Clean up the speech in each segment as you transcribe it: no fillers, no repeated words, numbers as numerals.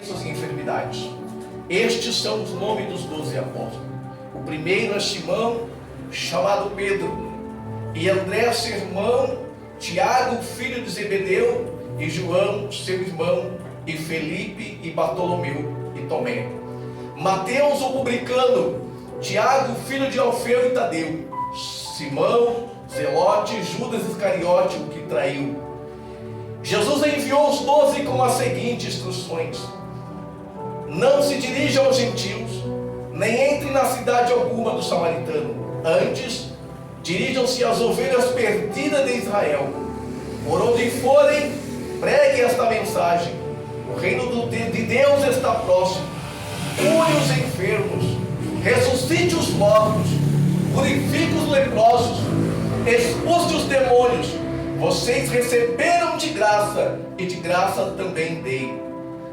Suas enfermidades. Estes são os nomes dos 12 apóstolos. O primeiro é Simão, chamado Pedro, e André, seu irmão, Tiago, filho de Zebedeu, e João, seu irmão, e Felipe, e Bartolomeu, e Tomé. Mateus, o publicano, Tiago, filho de Alfeu e Tadeu, Simão, Zelote, Judas Iscariote, o que traiu. Jesus enviou os 12 com as seguintes instruções: não se dirijam aos gentios, nem entrem na cidade alguma do samaritano. Antes, dirijam-se às ovelhas perdidas de Israel. Por onde forem, preguem esta mensagem: o reino de Deus está próximo. Cure os enfermos, ressuscite os mortos, purifique os leprosos, expulse os demônios. Vocês receberam de graça, e de graça também dei.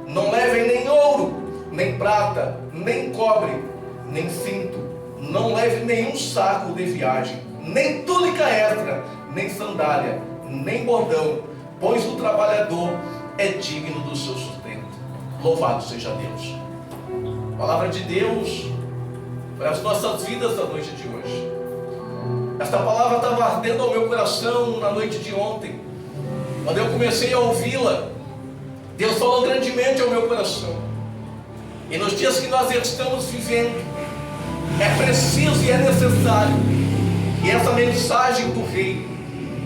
Não levem nem ouro, nem prata, nem cobre, nem cinto. Não leve nenhum saco de viagem, nem túnica extra, nem sandália, nem bordão, pois o trabalhador é digno do seu sustento. Louvado seja Deus. Palavra de Deus para as nossas vidas na noite de hoje. Esta palavra estava ardendo ao meu coração na noite de ontem. Quando eu comecei a ouvi-la, Deus falou grandemente ao meu coração. E nos dias que nós estamos vivendo, é preciso e é necessário que essa mensagem do Rei,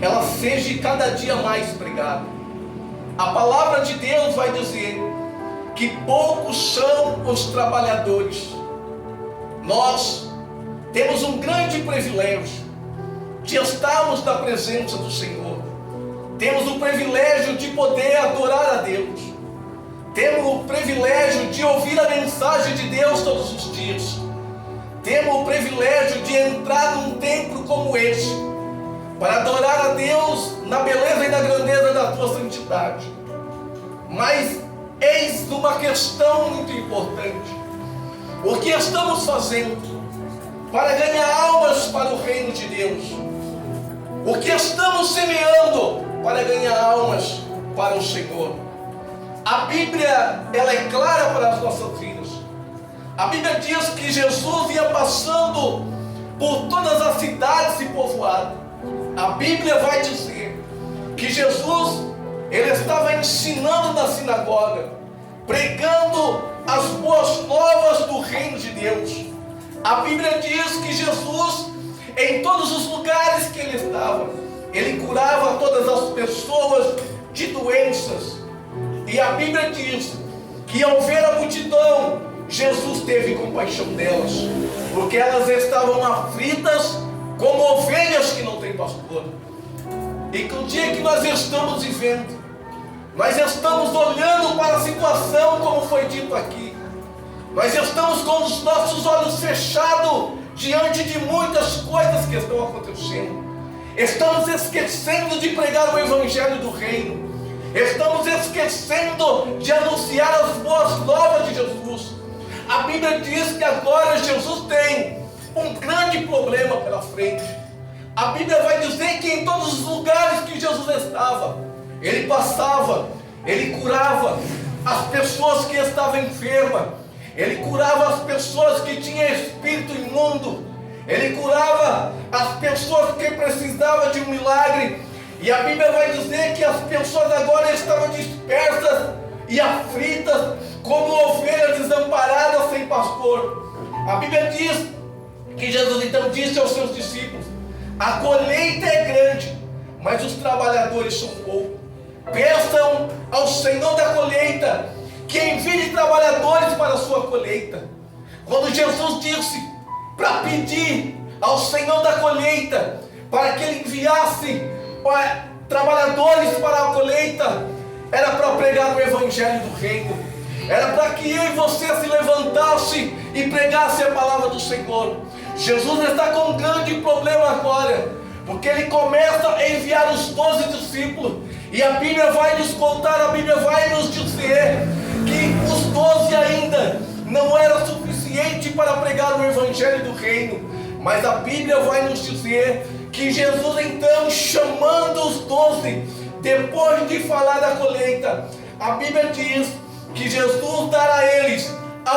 ela seja cada dia mais pregada. A palavra de Deus vai dizer que poucos são os trabalhadores. Nós temos um grande privilégio de estarmos na presença do Senhor. Temos o privilégio de poder adorar a Deus. Temos o privilégio de ouvir a mensagem de Deus todos os dias. Temos o privilégio de entrar num templo como este, para adorar a Deus na beleza e na grandeza da tua santidade. Mas eis uma questão muito importante: o que estamos fazendo para ganhar almas para o reino de Deus? O que estamos semeando para ganhar almas para o Senhor? A Bíblia, ela é clara para as nossas vidas. A Bíblia diz que Jesus ia passando por todas as cidades e povoados. A Bíblia vai dizer que Jesus, ele estava ensinando na sinagoga, pregando as boas novas do reino de Deus. A Bíblia diz que Jesus, em todos os lugares que ele estava, ele curava todas as pessoas de doenças. E a Bíblia diz que ao ver a multidão, Jesus teve compaixão delas, porque elas estavam aflitas como ovelhas que não têm pastor. E que o dia que nós estamos vivendo, nós estamos olhando para a situação como foi dito aqui. Nós estamos com os nossos olhos fechados diante de muitas coisas que estão acontecendo. Estamos esquecendo de pregar o Evangelho do Reino. Estamos esquecendo de anunciar as boas novas de Jesus. A Bíblia diz que agora Jesus tem um grande problema pela frente. A Bíblia vai dizer que em todos os lugares que Jesus estava, ele passava, ele curava as pessoas que estavam enfermas. Ele curava as pessoas que tinham espírito imundo. Ele curava as pessoas que precisavam de um milagre. E a Bíblia vai dizer que as pessoas agora estavam dispersas e aflitas, como ovelhas desamparadas sem pastor. A Bíblia diz que Jesus então disse aos seus discípulos: a colheita é grande, mas os trabalhadores são poucos. Peçam ao Senhor da colheita que envie trabalhadores para a sua colheita. Quando Jesus disse para pedir ao Senhor da colheita para que ele enviasse trabalhadores para a colheita, era para pregar o Evangelho do Reino. Era para que eu e você se levantasse e pregasse a palavra do Senhor. Jesus está com um grande problema agora, porque ele começa a enviar os 12 discípulos. E a Bíblia vai nos contar, a Bíblia vai nos dizer que os 12 ainda não era suficiente para pregar o Evangelho do Reino. Mas a Bíblia vai nos dizer que Jesus então, chamando os 12, depois de falar da colheita, a Bíblia diz que Jesus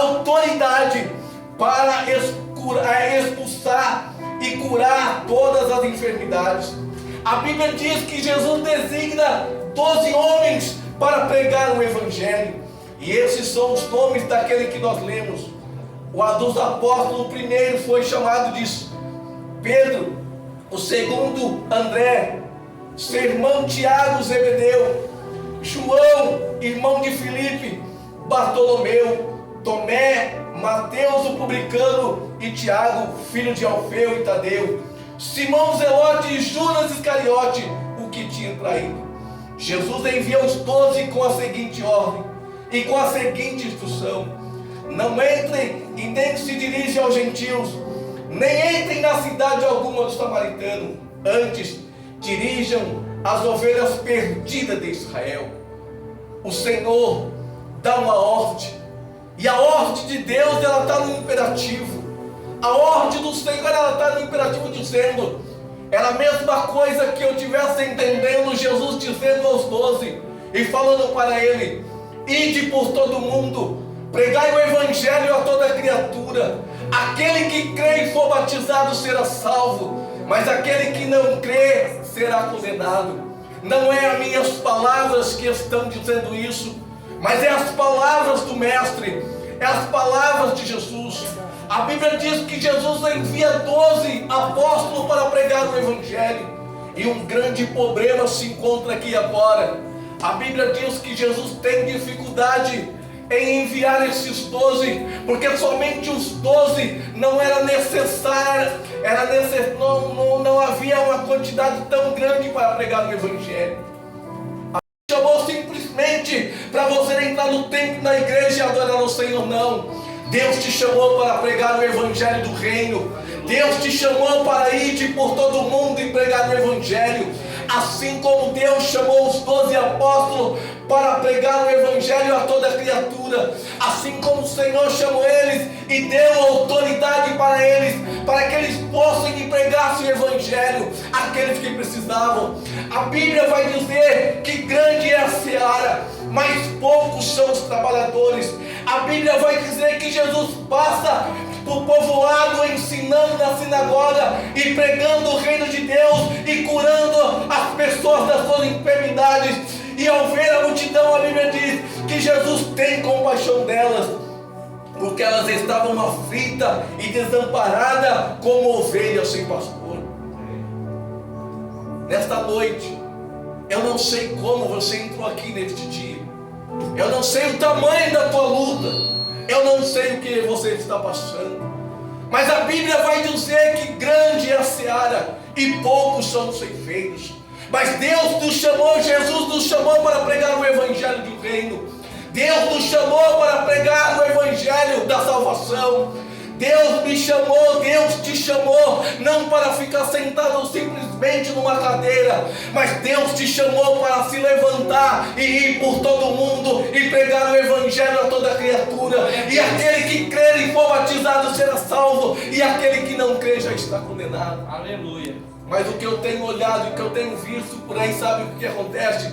autoridade para expulsar e curar todas as enfermidades. A Bíblia diz que Jesus designa 12 homens para pregar o Evangelho. E esses são os nomes daquele que nós lemos. O dos apóstolos, o primeiro foi chamado de Pedro, o segundo André, seu irmão Tiago, Zebedeu, João, irmão de Filipe, Bartolomeu, Tomé, Mateus o publicano e Tiago, filho de Alfeu e Tadeu, Simão Zelote e Judas Iscariote, o que tinha traído. Jesus enviou os 12 com a seguinte ordem e com a seguinte instrução: não entrem e nem se dirigem aos gentios, nem entrem na cidade alguma dos samaritanos, antes dirijam as ovelhas perdidas de Israel. O Senhor dá uma ordem, e a ordem de Deus, ela está no imperativo. A ordem do Senhor, ela está no imperativo, dizendo, era a mesma coisa que eu estivesse entendendo Jesus dizendo aos 12 e falando para ele: ide por todo mundo, pregai o Evangelho a toda criatura. Aquele que crê e for batizado será salvo, mas aquele que não crê será condenado. Não é as minhas palavras que estão dizendo isso, mas é as palavras do Mestre, é as palavras de Jesus. A Bíblia diz que Jesus envia 12 apóstolos para pregar o Evangelho. E um grande problema se encontra aqui agora. A Bíblia diz que Jesus tem dificuldade em enviar esses 12, porque somente os 12 não era necessário, não havia uma quantidade tão grande para pregar o Evangelho. Chamou simplesmente para você entrar no templo, na igreja e adorar o Senhor, não. Deus te chamou para pregar o Evangelho do reino. Deus te chamou para ir por todo mundo e pregar o Evangelho. Assim como Deus chamou os 12 apóstolos para pregar o Evangelho a toda criatura, assim como o Senhor chamou eles e deu autoridade para eles, para que eles possam e pregassem o Evangelho àqueles que precisavam. A Bíblia vai dizer que grande é a seara, mas poucos são os trabalhadores. A Bíblia vai dizer que Jesus passa por povoado, ensinando na sinagoga e pregando o reino de Deus e curando as pessoas das suas enfermidades. E ao ver a multidão, a Bíblia diz que Jesus tem compaixão delas, porque elas estavam aflitas e desamparadas como ovelhas sem pastor. Nesta noite, eu não sei como você entrou aqui neste dia, eu não sei o tamanho da tua luta, eu não sei o que você está passando, mas a Bíblia vai dizer que grande é a seara e poucos são os ceifeiros. Mas Deus nos chamou, Jesus nos chamou para pregar o Evangelho do reino. Deus nos chamou para pregar o Evangelho da salvação. Deus me chamou, Deus te chamou, não para ficar sentado simplesmente numa cadeira, mas Deus te chamou para se levantar e ir por todo mundo e pregar o Evangelho a toda criatura. E aquele que crer e for batizado será salvo, e aquele que não crer já está condenado. Aleluia. Mas o que eu tenho olhado, o que eu tenho visto por aí, sabe o que acontece?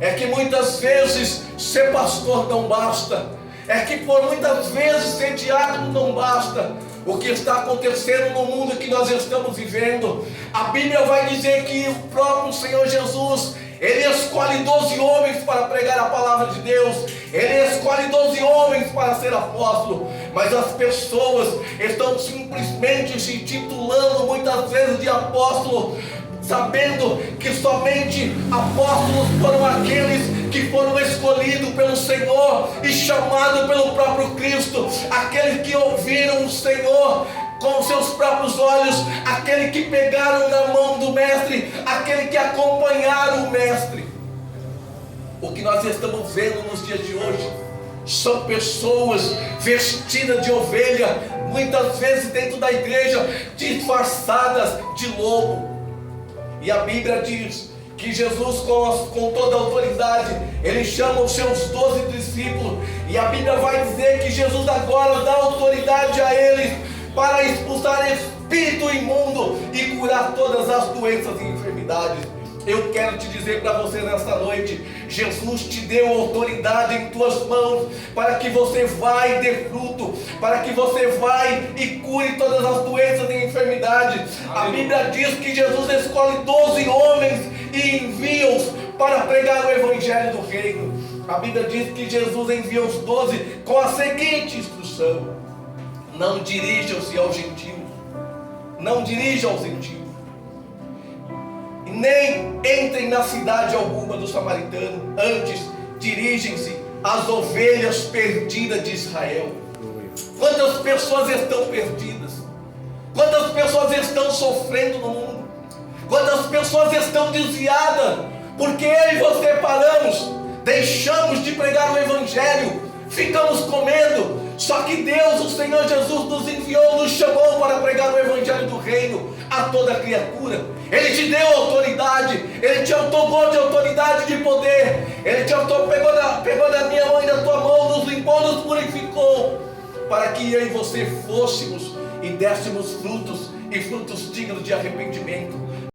É que muitas vezes ser pastor não basta. É que por muitas vezes ser diácono não basta. O que está acontecendo no mundo que nós estamos vivendo, a Bíblia vai dizer que o próprio Senhor Jesus, Ele escolhe 12 homens para pregar a palavra de Deus. Ele escolhe 12 homens para ser apóstolo. Mas as pessoas estão simplesmente se titulando muitas vezes de apóstolo, sabendo que somente apóstolos foram aqueles que foram escolhidos pelo Senhor e chamados pelo próprio Cristo, aqueles que ouviram o Senhor com seus próprios olhos, aqueles que pegaram na mão do Mestre, aqueles que acompanharam o Mestre. O que nós estamos vendo nos dias de hoje são pessoas vestidas de ovelha, muitas vezes dentro da igreja, disfarçadas de lobo. E a Bíblia diz que Jesus, com toda a autoridade, Ele chama os seus 12 discípulos. E a Bíblia vai dizer que Jesus agora dá autoridade a eles para expulsar espírito imundo e curar todas as doenças e enfermidades. Eu quero te dizer para você nesta noite: Jesus te deu autoridade em tuas mãos para que você vá e dê fruto, para que você vá e cure todas as doenças e enfermidades. A Bíblia diz que Jesus escolhe 12 homens e envia-os para pregar o Evangelho do Reino. A Bíblia diz que Jesus envia os 12 com a seguinte instrução: não dirijam-se aos gentios, não dirijam aos gentios, nem entrem na cidade alguma do samaritano, antes dirigem-se às ovelhas perdidas de Israel. Quantas pessoas estão perdidas? Quantas pessoas estão sofrendo no mundo? Quantas pessoas estão desviadas? Porque eu e você paramos, deixamos de pregar o Evangelho, ficamos com medo. Só que Deus, o Senhor Jesus, nos enviou, nos chamou para pregar o Evangelho do Reino a toda criatura. Ele te deu autoridade, Ele te otorgou de autoridade, de poder. Ele te pegou da minha mão e da tua mão, nos limpou, nos purificou, para que eu e você fôssemos e dessemos frutos, e frutos dignos de arrependimento.